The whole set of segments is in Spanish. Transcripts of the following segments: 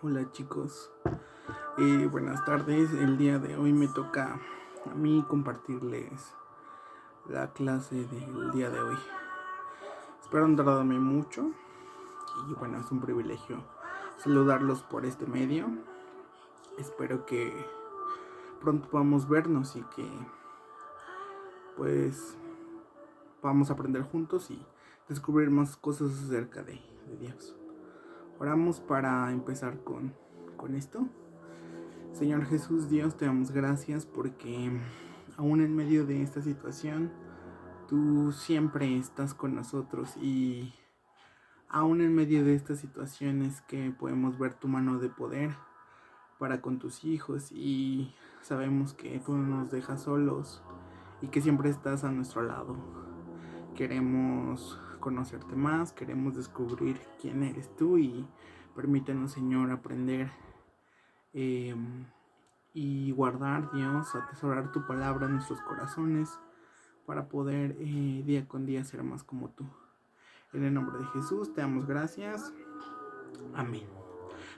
Hola chicos, buenas tardes. El día de hoy me toca a mí compartirles la clase del día de hoy. Espero no tardarme mucho y bueno, es un privilegio saludarlos por este medio. Espero que pronto podamos vernos y que pues podamos aprender juntos y descubrir más cosas acerca de Dios. Oramos para empezar con esto. Señor Jesús, Dios, te damos gracias porque aún en medio de esta situación, tú siempre estás con nosotros y aún en medio de estas situaciones que podemos ver tu mano de poder para con tus hijos y sabemos que tú no nos dejas solos y que siempre estás a nuestro lado. Queremos conocerte más, queremos descubrir quién eres tú y permítanos, Señor, aprender eh, y guardar, Dios, atesorar tu palabra en nuestros corazones para poder día con día ser más como tú. En el nombre de Jesús te damos gracias. Amén.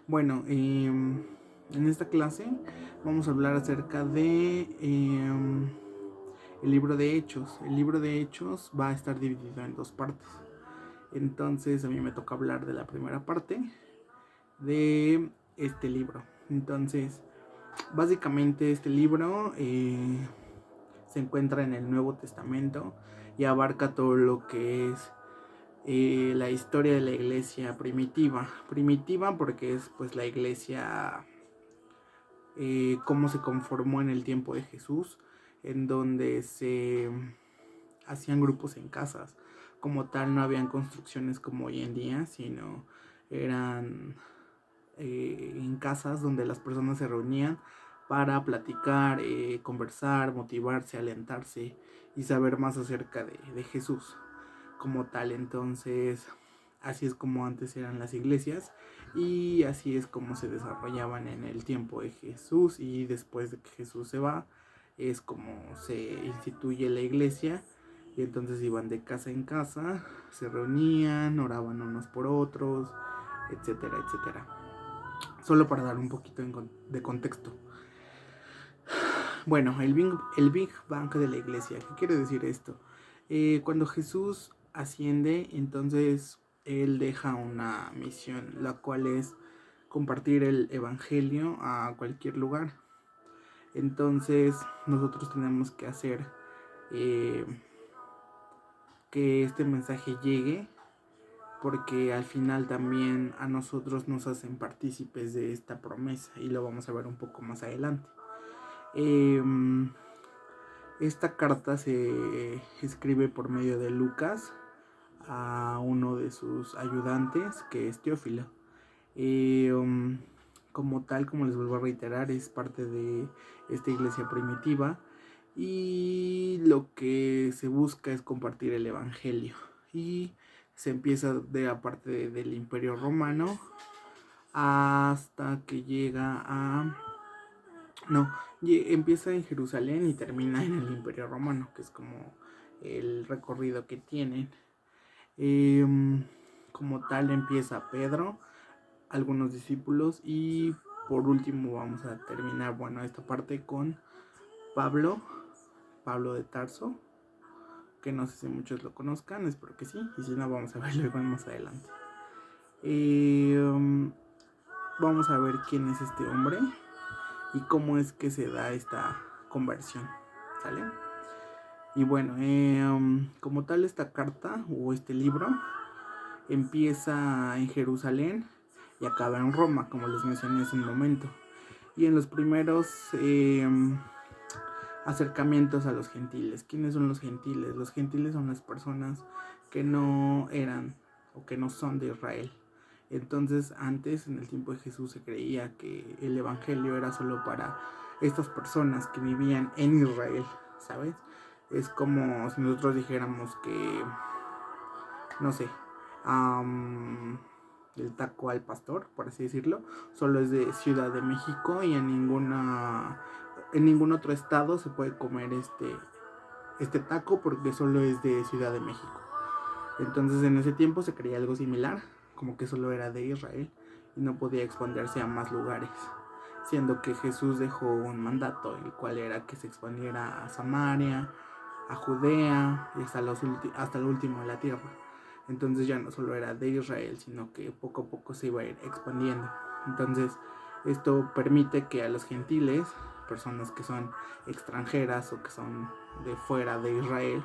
Bueno, en esta clase vamos a hablar acerca de el libro de Hechos. El libro de Hechos va a estar dividido en dos partes. Entonces a mí me toca hablar de la primera parte de este libro. Entonces, básicamente este libro se encuentra en el Nuevo Testamento y abarca todo lo que es la historia de la iglesia primitiva. Primitiva porque es pues la iglesia, cómo se conformó en el tiempo de Jesús, en donde se hacían grupos en casas. Como tal no habían construcciones como hoy en día, sino eran en casas donde las personas se reunían para platicar, conversar, motivarse, alentarse y saber más acerca de Jesús como tal. Entonces, así es como antes eran las iglesias y así es como se desarrollaban en el tiempo de Jesús, y después de que Jesús se va es como se instituye la iglesia. Y entonces iban de casa en casa, se reunían, oraban unos por otros, etcétera, etcétera. Solo para dar un poquito de contexto. Bueno, el Big Bang de la iglesia. ¿Qué quiere decir esto? Cuando Jesús asciende, entonces Él deja una misión, la cual es compartir el Evangelio a cualquier lugar. Entonces nosotros tenemos que hacer eh, que este mensaje llegue, porque al final también a nosotros nos hacen partícipes de esta promesa y lo vamos a ver un poco más adelante. Eh, esta carta se escribe por medio de Lucas a uno de sus ayudantes, que es Teófilo. Como tal, como les vuelvo a reiterar, es parte de esta iglesia primitiva y lo que se busca es compartir el evangelio. Y se empieza de la parte del Imperio Romano hasta que llega a... No, empieza en Jerusalén y termina en el Imperio Romano, que es como el recorrido que tienen. Eh, como tal empieza Pedro, algunos discípulos y por último vamos a terminar, bueno, esta parte con Pablo de Tarso, que no sé si muchos lo conozcan, espero que sí, y si no vamos a verlo más adelante. Vamos a ver quién es este hombre y cómo es que se da esta conversión, ¿sale? Y bueno, como tal esta carta o este libro empieza en Jerusalén y acaba en Roma, como les mencioné hace un momento. Y en los primeros acercamientos a los gentiles. ¿Quiénes son los gentiles? Los gentiles son las personas que no eran o que no son de Israel. Entonces antes, en el tiempo de Jesús, se creía que el evangelio era solo para estas personas que vivían en Israel, ¿sabes? Es como si nosotros dijéramos que, no sé, el taco al pastor, por así decirlo, solo es de Ciudad de México y en ningún otro estado se puede comer este taco porque solo es de Ciudad de México. Entonces en ese tiempo se creía algo similar, como que solo era de Israel. y no podía expandirse a más lugares, siendo que Jesús dejó un mandato, el cual era que se expandiera a Samaria, a Judea y hasta el último de la tierra. Entonces ya no solo era de Israel, sino que poco a poco se iba a ir expandiendo. Entonces esto permite que a los gentiles, personas que son extranjeras o que son de fuera de Israel,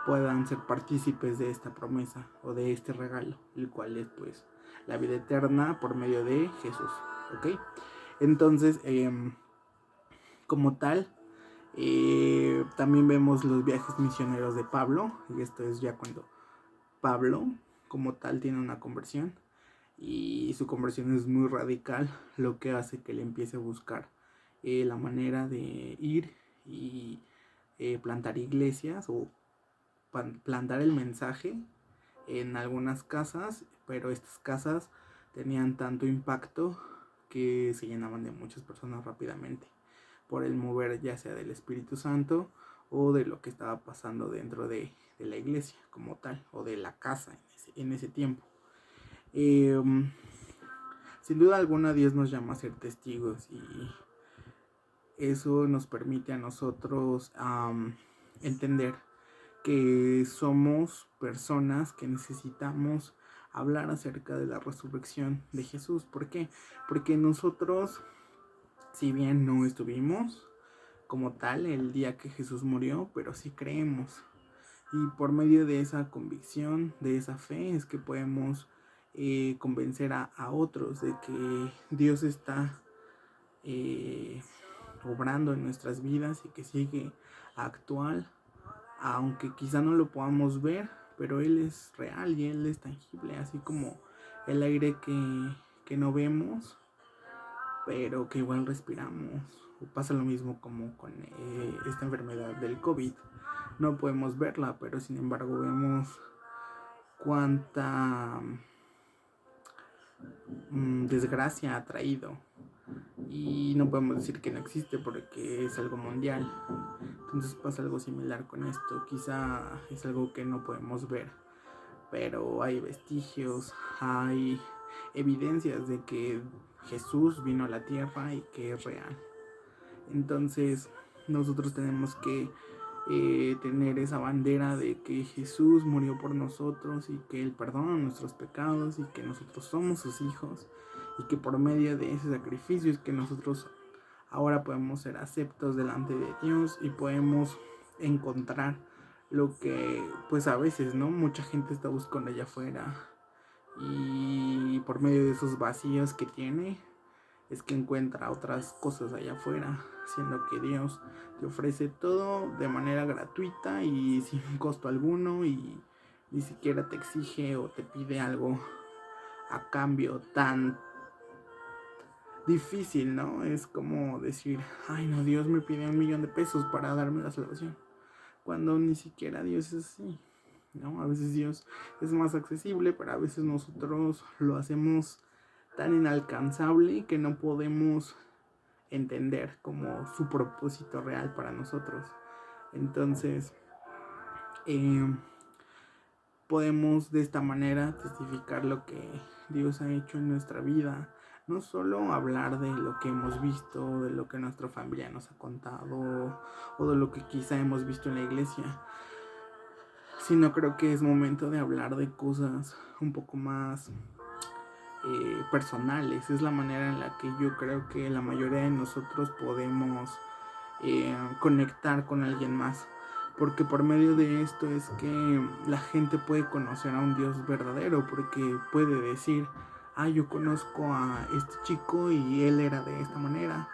puedan ser partícipes de esta promesa o de este regalo, el cual es pues la vida eterna por medio de Jesús. ¿Ok? Entonces, como tal, también vemos los viajes misioneros de Pablo, y esto es ya cuando Pablo como tal tiene una conversión, y su conversión es muy radical, lo que hace que él empiece a buscar la manera de ir y plantar iglesias o plantar el mensaje en algunas casas, pero estas casas tenían tanto impacto que se llenaban de muchas personas rápidamente por el mover ya sea del Espíritu Santo o de lo que estaba pasando dentro de la iglesia como tal o de la casa en ese tiempo. Sin duda alguna Dios nos llama a ser testigos y eso nos permite a nosotros entender que somos personas que necesitamos hablar acerca de la resurrección de Jesús. ¿Por qué? Porque nosotros, si bien no estuvimos como tal el día que Jesús murió, pero sí creemos. Y por medio de esa convicción, de esa fe, es que podemos convencer a otros de que Dios está obrando en nuestras vidas y que sigue actual, aunque quizá no lo podamos ver, pero Él es real y Él es tangible, así como el aire que no vemos, pero que igual respiramos. O pasa lo mismo como con esta enfermedad del COVID. No podemos verla, pero sin embargo vemos cuánta desgracia ha traído. Y no podemos decir que no existe porque es algo mundial. Entonces pasa algo similar con esto. Quizá es algo que no podemos ver, pero hay vestigios, hay evidencias de que Jesús vino a la tierra y que es real. Entonces nosotros tenemos que tener esa bandera de que Jesús murió por nosotros y que Él perdona nuestros pecados y que nosotros somos sus hijos y que por medio de ese sacrificio es que nosotros ahora podemos ser aceptos delante de Dios y podemos encontrar lo que pues a veces no mucha gente está buscando allá afuera, y por medio de esos vacíos que tiene es que encuentra otras cosas allá afuera, siendo que Dios te ofrece todo de manera gratuita y sin costo alguno, y ni siquiera te exige o te pide algo a cambio tan difícil, ¿no? Es como decir, ay no, Dios me pide $1,000,000 para darme la salvación, cuando ni siquiera Dios es así, ¿no? A veces Dios es más accesible, pero a veces nosotros lo hacemos tan inalcanzable que no podemos entender como su propósito real para nosotros. Entonces, podemos de esta manera testificar lo que Dios ha hecho en nuestra vida. No solo hablar de lo que hemos visto, de lo que nuestra familia nos ha contado o de lo que quizá hemos visto en la iglesia, sino creo que es momento de hablar de cosas un poco más personales. Es la manera en la que yo creo que la mayoría de nosotros podemos conectar con alguien más, porque por medio de esto es que la gente puede conocer a un Dios verdadero, porque puede decir, ah, yo conozco a este chico y él era de esta manera,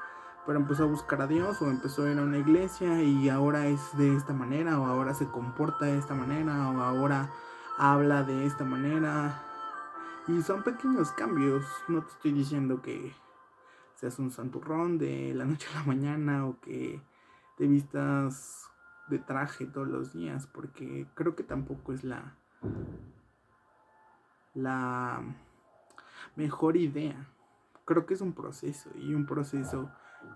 pero empezó a buscar a Dios o empezó a ir a una iglesia y ahora es de esta manera, o ahora se comporta de esta manera, o ahora habla de esta manera. Y son pequeños cambios. No te estoy diciendo que seas un santurrón de la noche a la mañana o que te vistas de traje todos los días, porque creo que tampoco es la mejor idea. Creo que es un proceso, y un proceso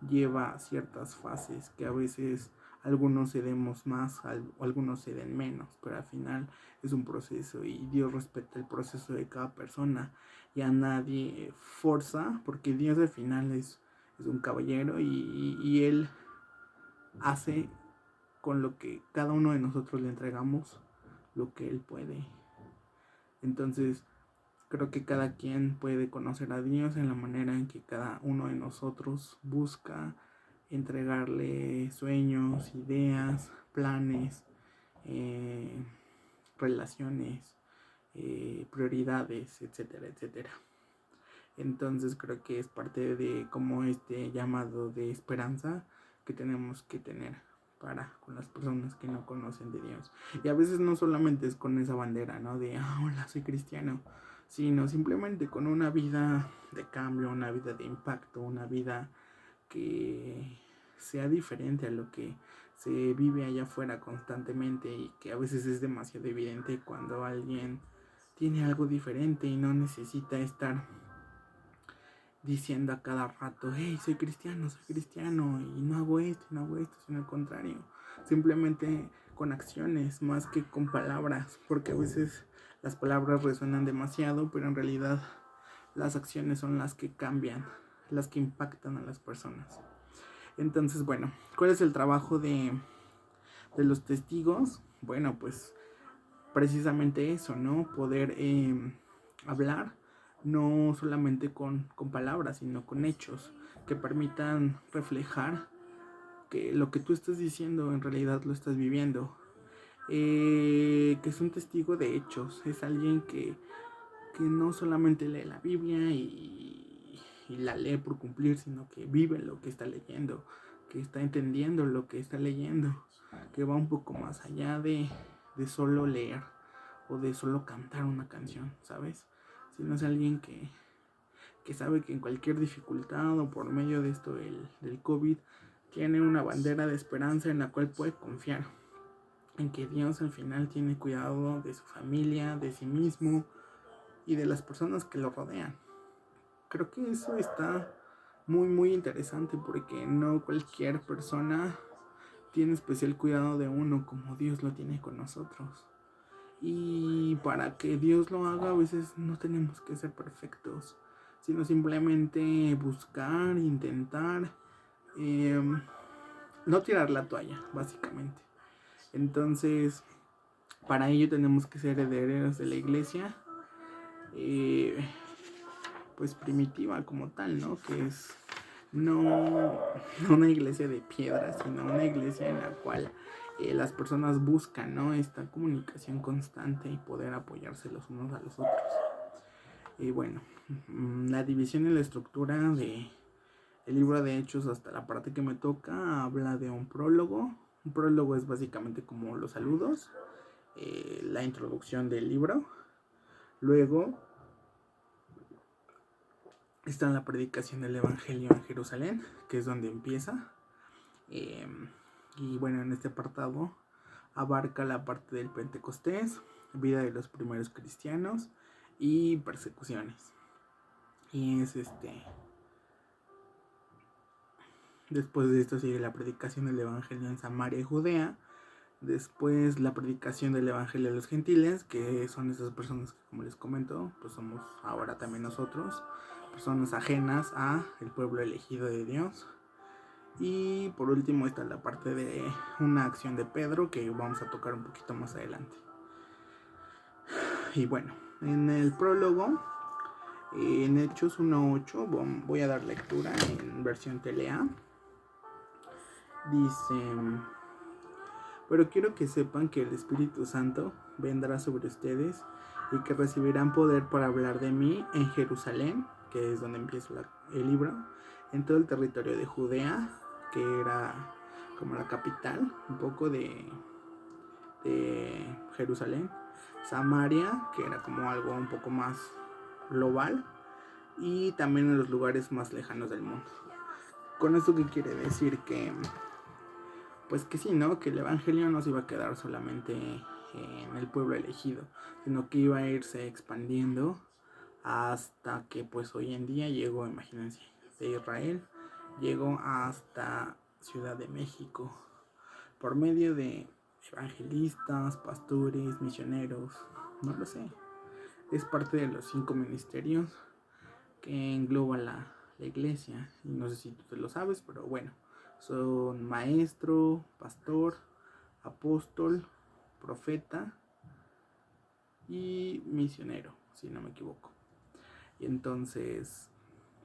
lleva ciertas fases que a veces algunos cedemos más, algunos ceden menos, pero al final es un proceso y Dios respeta el proceso de cada persona y a nadie forza, porque Dios al final es un caballero y Él hace con lo que cada uno de nosotros le entregamos lo que Él puede. Entonces, creo que cada quien puede conocer a Dios en la manera en que cada uno de nosotros busca entregarle sueños, ideas, planes, eh, relaciones, prioridades, etcétera, etcétera. Entonces creo que es parte de como este llamado de esperanza que tenemos que tener para con las personas que no conocen de Dios. Y a veces no solamente es con esa bandera, ¿no? De, hola, soy cristiano, sino simplemente con una vida de cambio, una vida de impacto, una vida que sea diferente a lo que se vive allá afuera constantemente y que a veces es demasiado evidente cuando alguien tiene algo diferente y no necesita estar diciendo a cada rato, hey, soy cristiano y no hago esto, sino al contrario, simplemente con acciones más que con palabras, porque a veces las palabras resuenan demasiado, pero en realidad las acciones son las que cambian, las que impactan a las personas. Entonces, bueno, ¿cuál es el trabajo de los testigos? Bueno, pues precisamente eso, ¿no? Poder hablar no solamente con palabras, sino con hechos que permitan reflejar que lo que tú estás diciendo en realidad lo estás viviendo. Que es un testigo de hechos, es alguien que no solamente lee la Biblia y la lee por cumplir, sino que vive lo que está leyendo, que está entendiendo lo que está leyendo, que va un poco más allá de solo leer o de solo cantar una canción, ¿sabes? Sino es alguien que sabe que en cualquier dificultad o por medio de esto del COVID tiene una bandera de esperanza en la cual puede confiar en que Dios al final tiene cuidado de su familia, de sí mismo y de las personas que lo rodean. Creo que eso está muy muy interesante porque no cualquier persona tiene especial cuidado de uno como Dios lo tiene con nosotros. Y para que Dios lo haga a veces no tenemos que ser perfectos, sino simplemente buscar, intentar, eh, no tirar la toalla, básicamente. Entonces, para ello tenemos que ser herederos de la iglesia, pues primitiva como tal, ¿no? Que es no una iglesia de piedra, sino una iglesia en la cual las personas buscan, ¿no? Esta comunicación constante y poder apoyarse los unos a los otros. Y bueno, la división y la estructura de el libro de Hechos hasta la parte que me toca habla de un prólogo. Un prólogo es básicamente como los saludos, la introducción del libro. Luego está la predicación del Evangelio en Jerusalén, que es donde empieza. Y bueno, en este apartado abarca la parte del Pentecostés, vida de los primeros cristianos y persecuciones. Y es después de esto sigue la predicación del Evangelio en Samaria y Judea. Después la predicación del Evangelio a los gentiles, que son esas personas que, como les comento, pues somos ahora también nosotros, personas ajenas a el pueblo elegido de Dios. Y por último está la parte de una acción de Pedro que vamos a tocar un poquito más adelante. Y bueno, en el prólogo, en Hechos 1.8, voy a dar lectura en versión telea. Dice: pero quiero que sepan que el Espíritu Santo vendrá sobre ustedes y que recibirán poder para hablar de mí en Jerusalén, que es donde empieza el libro, en todo el territorio de Judea, que era como la capital, un poco de Jerusalén, Samaria, que era como algo un poco más global, y también en los lugares más lejanos del mundo. ¿Con esto qué quiere decir? Que pues que sí, ¿no? Que el evangelio no se iba a quedar solamente en el pueblo elegido, sino que iba a irse expandiendo hasta que pues hoy en día llegó, imagínense, de Israel, llegó hasta Ciudad de México, por medio de evangelistas, pastores, misioneros, no lo sé. Es parte de los 5 ministerios que engloba la iglesia. Y no sé si tú te lo sabes, pero bueno, son maestro, pastor, apóstol, profeta y misionero, si no me equivoco. Y entonces,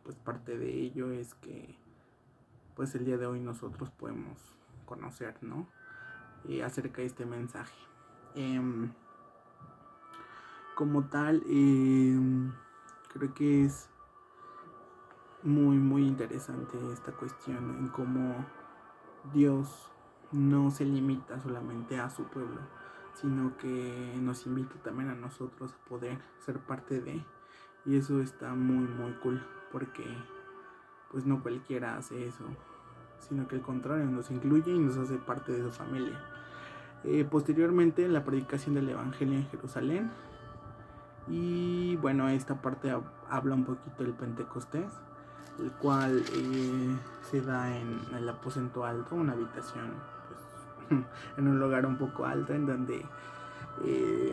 pues parte de ello es que pues el día de hoy nosotros podemos conocer, ¿no? Acerca de este mensaje. Como tal, creo que es muy interesante esta cuestión en cómo Dios no se limita solamente a su pueblo, sino que nos invita también a nosotros a poder ser parte de, y eso está muy cool, porque pues no cualquiera hace eso, sino que al contrario nos incluye y nos hace parte de su familia. Posteriormente, la predicación del evangelio en Jerusalén, y bueno, esta parte habla un poquito del Pentecostés, el cual se da en el aposento alto, una habitación pues, en un lugar un poco alto, en donde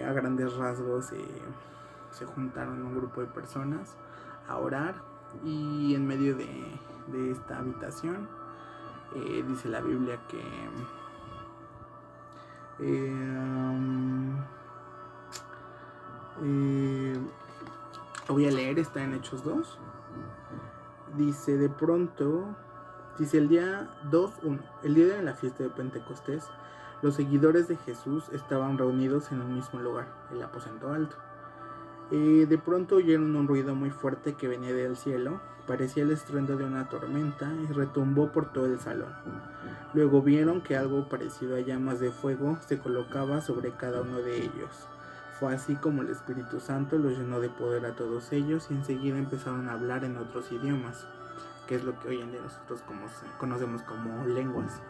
a grandes rasgos se juntaron un grupo de personas a orar, y en medio de esta habitación dice la Biblia que voy a leer, está en Hechos 2. Dice, de pronto, dice el día 2:1, el día de la fiesta de Pentecostés, los seguidores de Jesús estaban reunidos en el mismo lugar, el aposento alto. De pronto oyeron un ruido muy fuerte que venía del cielo, parecía el estruendo de una tormenta y retumbó por todo el salón. Luego vieron que algo parecido a llamas de fuego se colocaba sobre cada uno de ellos. Fue así como el Espíritu Santo los llenó de poder a todos ellos, y enseguida empezaron a hablar en otros idiomas, que es lo que hoy en día nosotros conocemos como lenguas.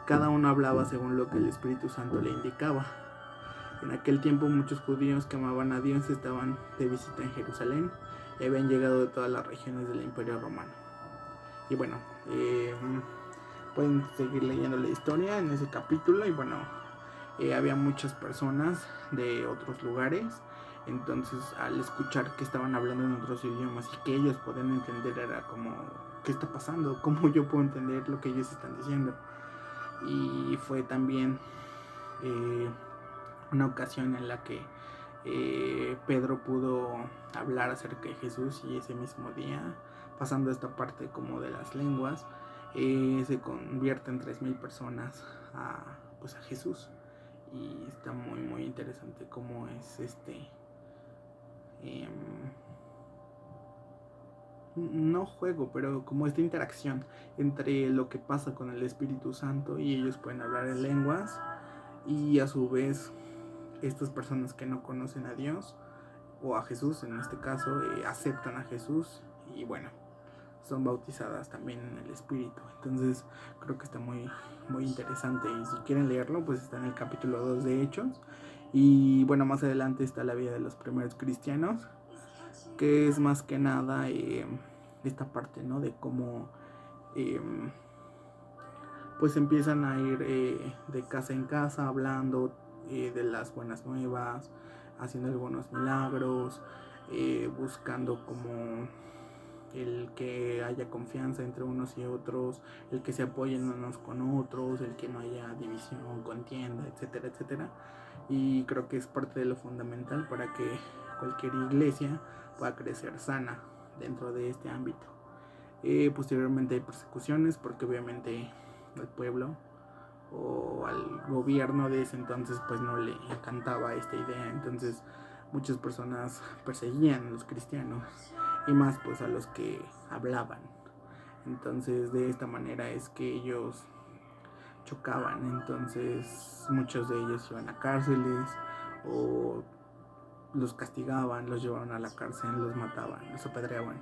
Cada uno hablaba según lo que el Espíritu Santo le indicaba. En aquel tiempo muchos judíos que amaban a Dios estaban de visita en Jerusalén y habían llegado de todas las regiones del Imperio Romano. Y bueno, pueden seguir leyendo la historia en ese capítulo. Y bueno, había muchas personas de otros lugares, entonces al escuchar que estaban hablando en otros idiomas y que ellos podían entender, era como, ¿qué está pasando? ¿Cómo yo puedo entender lo que ellos están diciendo? Y fue también una ocasión en la que Pedro pudo hablar acerca de Jesús, y ese mismo día, pasando esta parte como de las lenguas, se convierten 3,000 personas pues a Jesús. Y está muy interesante cómo es no juego, pero como esta interacción entre lo que pasa con el Espíritu Santo, y ellos pueden hablar en lenguas, y a su vez estas personas que no conocen a Dios o a Jesús en este caso aceptan a Jesús, y bueno, son bautizadas también en el Espíritu. Entonces creo que está muy interesante, y si quieren leerlo pues está en el capítulo 2 de Hechos. Y bueno, más adelante está la vida de los primeros cristianos, que es más que nada esta parte, ¿no? De cómo pues empiezan a ir de casa en casa hablando de las buenas nuevas, haciendo algunos milagros, buscando como el que haya confianza entre unos y otros, el que se apoyen unos con otros, el que no haya división, contienda, etcétera, etcétera. Y creo que es parte de lo fundamental para que cualquier iglesia pueda crecer sana dentro de este ámbito. Posteriormente hay persecuciones, porque obviamente al pueblo o al gobierno de ese entonces pues no le encantaba esta idea. Entonces muchas personas perseguían a los cristianos, y más pues a los que hablaban. Entonces de esta manera es que ellos chocaban. Entonces muchos de ellos iban a cárceles, o los castigaban, los llevaban a la cárcel, los mataban, los apedreaban.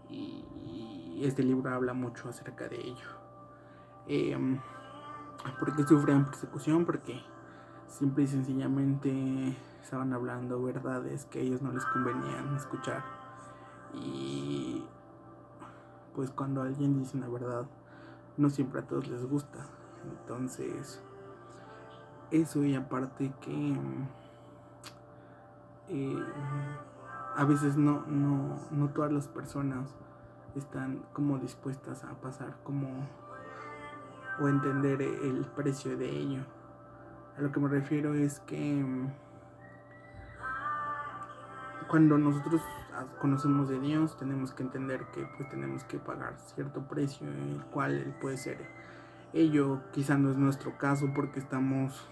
Y este libro habla mucho acerca de ello. ¿Por qué sufrían persecución? Porque simple y sencillamente estaban hablando verdades que a ellos no les convenían escuchar. Y pues cuando alguien dice una verdad, no siempre a todos les gusta. Entonces, eso, y aparte que a veces no todas las personas están como dispuestas a pasar como o entender el precio de ello. A lo que me refiero es que cuando nosotros conocemos de Dios, tenemos que entender que pues tenemos que pagar cierto precio, el cual puede ser ello. Quizá no es nuestro caso porque estamos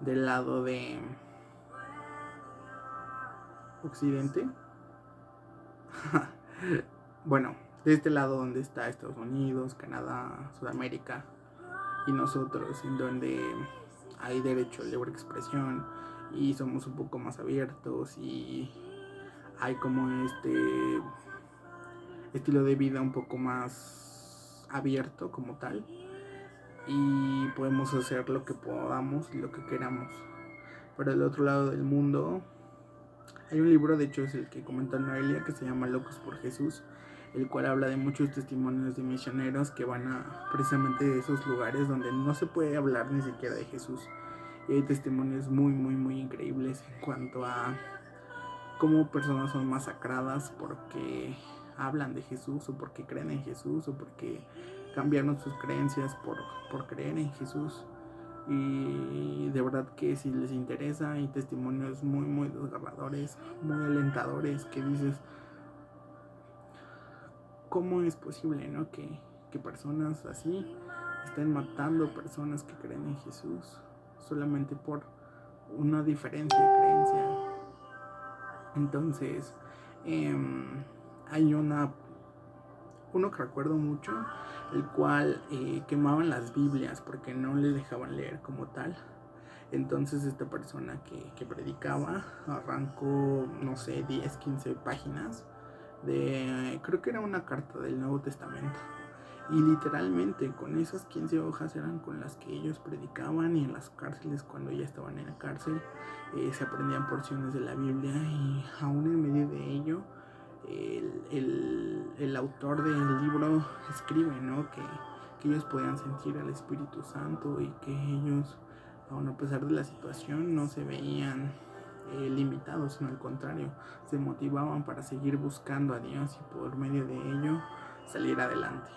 del lado de Occidente. Bueno, de este lado donde está Estados Unidos, Canadá, Sudamérica, y nosotros, en donde hay derecho a libre expresión y somos un poco más abiertos y hay como este estilo de vida un poco más abierto como tal, y podemos hacer lo que podamos y lo que queramos. Pero del otro lado del mundo hay un libro, de hecho es el que comenta Noelia, que se llama Locos por Jesús, el cual habla de muchos testimonios de misioneros que van a precisamente esos lugares donde no se puede hablar ni siquiera de Jesús. Y hay testimonios muy increíbles en cuanto a cómo personas son masacradas porque hablan de Jesús, o porque creen en Jesús, o porque cambiaron sus creencias por creer en Jesús. Y de verdad que si les interesa, hay testimonios muy desgarradores, muy alentadores, que dices, ¿cómo es posible, no? Que personas así estén matando personas que creen en Jesús solamente por una diferencia de creencia. Entonces, hay uno que recuerdo mucho, el cual quemaban las Biblias porque no le dejaban leer como tal. Entonces esta persona que predicaba arrancó, no sé, 10, 15 páginas creo que era una carta del Nuevo Testamento. Y literalmente con esas 15 hojas eran con las que ellos predicaban, y en las cárceles, cuando ya estaban en la cárcel, se aprendían porciones de la Biblia, y aún en medio de ello el autor del libro escribe, ¿no? Que ellos podían sentir al Espíritu Santo, y que ellos, aun a pesar de la situación, no se veían limitados, sino al contrario, se motivaban para seguir buscando a Dios y por medio de ello salir adelante.